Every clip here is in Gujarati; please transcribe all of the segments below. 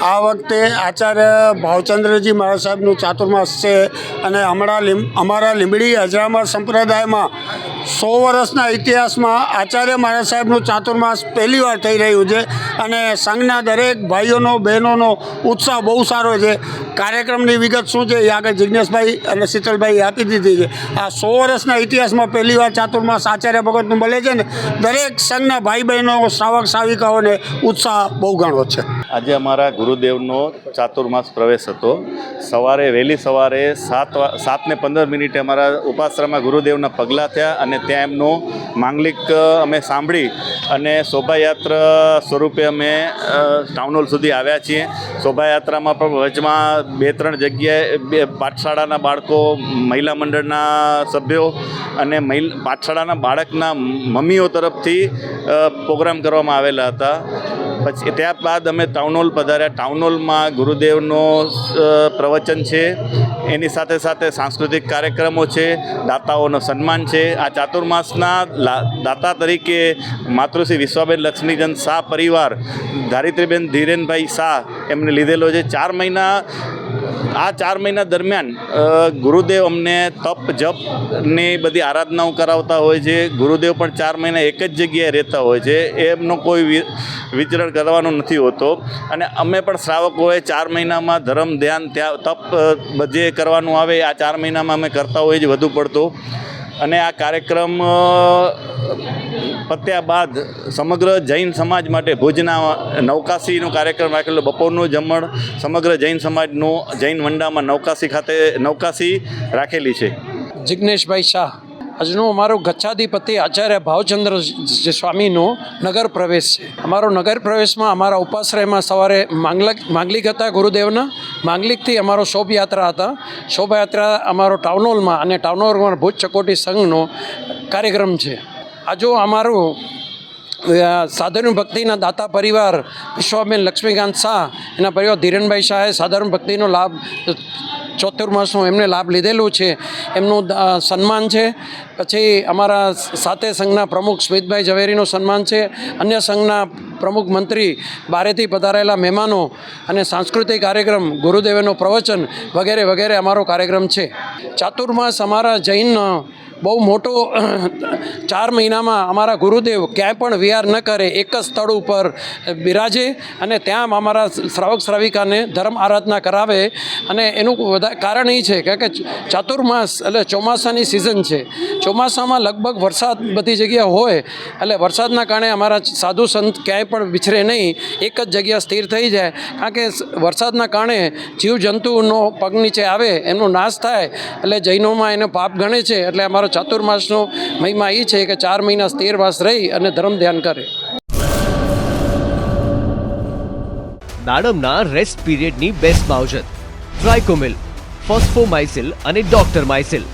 આ વખતે આચાર્ય ભાવચંદ્રજી મહારાજ સાહેબનું ચાતુર્માસ છે અને હમણાં અમારા લીંબડી અજરામર સંપ્રદાયમાં 100 વર્ષના ઇતિહાસમાં આચાર્ય મહારાજ સાહેબનું ચાતુર્માસ પહેલી વાર થઈ રહ્યું છે અને સંઘના દરેક ભાઈઓનો બહેનોનો ઉત્સાહ બહુ સારો છે. કાર્યક્રમની વિગત શું છે એ આગળ જિજ્ઞેશભાઈ અને શીતલભાઈ આપી દીધી છે. આ 100 વર્ષના ઇતિહાસમાં પહેલી વાર ચાતુર્માસ આચાર્ય ભગતનું મળે છે ને દરેક સંઘના ભાઈ બહેનો શ્રાવક શ્રાવિકાઓને ઉત્સાહ બહુ ઘણો છે. આજે અમારા ગુરુદેવનો ચાતુર્માસ પ્રવેશ હતો. વહેલી સવારે 7:15 અમારા ઉપાશ્રમમાં ગુરુદેવના પગલાં થયા અને ત્યાં એમનું માંગલિક અમે સાંભળી અને શોભાયાત્રા સ્વરૂપે અમે ટાઉન હોલ સુધી આવ્યા છીએ. શોભાયાત્રામાં પણ વચમાં 2-3 જગ્યાએ પાઠશાળાના બાળકો, મહિલા મંડળના સભ્યો અને પાઠશાળાના બાળકના મમ્મીઓ તરફથી પ્રોગ્રામ કરવામાં આવેલા હતા. પછી ત્યારબાદ અમે ટાઉન હોલ પધાર્યા. ટાઉન હોલમાં ગુરુદેવનો પ્રવચન છે, એની સાથે સાથે સાંસ્કૃતિક કાર્યક્રમો છે, દાતાઓનો સન્માન છે. આ ચાતુર્માસના દાતા તરીકે માતૃશ્રી વિશ્વાબેન લક્ષ્મીચંદ શાહ પરિવાર, ધારિત્રીબેન ધીરેનભાઈ શાહ એમને લીધેલો છે. 4 મહિના દરમિયાન ગુરુદેવ અમને તપ જપની બધી આરાધનાઓ કરાવતા હોય છે. ગુરુદેવ પણ 4 મહિના એક જ જગ્યાએ રહેતા હોય છે, એમનો કોઈ વિચરણ કરવાનો નથી હોતો. અને અમે પણ શ્રાવકોએ 4 મહિનામાં ધર્મ ધ્યાન તપ બધે કરવાનું આવે, આ 4 મહિનામાં અમે કરતા હોઈએ છીએ વધુ પડતો. અને આ કાર્યક્રમ પત્યા બાદ સમગ્ર જૈન સમાજ માટે ભુજના નવકાશીનો કાર્યક્રમ રાખેલો. બપોરનું જમણ સમગ્ર જૈન સમાજનું જૈન મંડામાં નવકાશી રાખેલી છે. જિજ્ઞેશભાઈ શાહ. આજનો અમારો ગચ્છાધિપતિ આચાર્ય ભાવચંદ્ર સ્વામીનો નગર પ્રવેશ છે. અમારો નગર પ્રવેશમાં અમારા ઉપાશ્રયમાં સવારે માંગલિક હતા ગુરુદેવના. માંગલિકથી અમારો શોભાયાત્રા હતા. શોભાયાત્રા અમારો ટાઉન હોલમાં અને ટાઉન હોલમાં ભુજ ચકોટી સંઘનો કાર્યક્રમ છે. આજો અમારું સાધારણ ભક્તિના દાતા પરિવાર વિશ્વાબેન લક્ષ્મીકાંત શાહ, એના પરિવાર ધીરેનભાઈ શાહે સાધારણ ભક્તિનો લાભ ચાતુર્માસનો એમને લાભ લીધેલું છે, એમનું સન્માન છે. પછી અમારા સાતે સંઘના પ્રમુખ સ્મિતભાઈ ઝવેરીનું સન્માન છે. અન્ય સંઘના પ્રમુખ મંત્રી, બારેથી પધારેલા મહેમાનો અને સાંસ્કૃતિક કાર્યક્રમ, ગુરુદેવનું પ્રવચન વગેરે વગેરે અમારો કાર્યક્રમ છે. ચાતુર્માસ અમારા જૈન બહુ મોટો 4 મહિનામાં અમારા ગુરુદેવ ક્યાંય પણ વિહાર ન કરે, એક જ સ્થળ ઉપર બિરાજે અને ત્યાં અમારા શ્રાવક શ્રાવિકાને ધર્મ આરાધના કરાવે. અને એનું કારણ એ છે કે ચાતુર્માસ એટલે ચોમાસાની સિઝન છે. ચોમાસામાં લગભગ વરસાદ બધી જગ્યાએ હોય, એટલે વરસાદના કારણે અમારા સાધુ સંત ક્યાંય પણ વિછરે નહીં, એક જ જગ્યા સ્થિર થઈ જાય. કારણ કે વરસાદના કારણે જીવજંતુનો પગ નીચે આવે, એમનો નાશ થાય, એટલે જૈનોમાં એને પાપ ગણે છે. એટલે અમારો ચાતુર્માસનો મહિમા એ છે કે 4 મહિના સ્થિરવાસ રહી અને ધર્મ ધ્યાન કરે. દાડમના રેસ્ટ પીરિયડની બેસ્ટ માવજત ટ્રાઇકોમિલ, ફોસ્ફોમાઇસિલ અને ડોક્ટર માઇસિલ.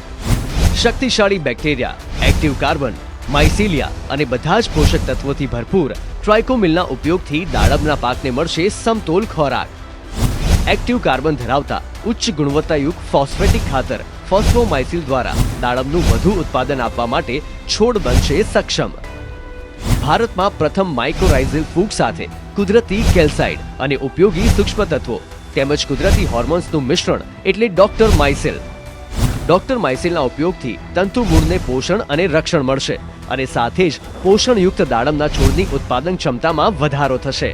શક્તિશાળી બેક્ટેરિયા, એક્ટિવ કાર્બન, માઇસિલિયા અને બધા જ પોષક તત્વોથી ભરપૂર ટ્રાઇકોમિલના ઉપયોગથી દાડમના પાકને મળશે સમતોલ ખોરાક. એક્ટિવ કાર્બન ધરાવતા ઉચ્ચ ગુણવત્તાયુક્ત ફોસ્ફેટિક ખાતર ફોસ્ફોમાઇસિલ દ્વારા દાડમનું વધુ ઉત્પાદન આપવા માટે છોડ બનશે સક્ષમ. ભારતમાં પ્રથમ માઇક્રોરાઇઝલ ફૂગ સાથે કુદરતી કેલ્સાઇડ અને ઉપયોગી સૂક્ષ્મ તત્વો તેમજ કુદરતી હોર્મોન્સનું મિશ્રણ એટલે ડોક્ટર માઇસિલ. ડોક્ટર માઇસિલના ઉપયોગથી તંતુ મૂળને પોષણ અને રક્ષણ મળશે અને સાથે જ પોષણયુક્ત દાડમના છોડની ઉત્પાદન ક્ષમતામાં વધારો થશે.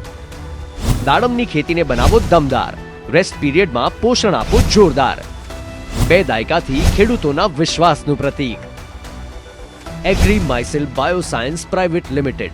દાડમની ખેતીને બનાવો દમદાર, રેસ્ટ પીરિયડમાં પોષણ આપો જોરદાર. 2 દાયકાથી ખેડૂતોના વિશ્વાસનું પ્રતીક. Agri Mycil Bioscience Private limited.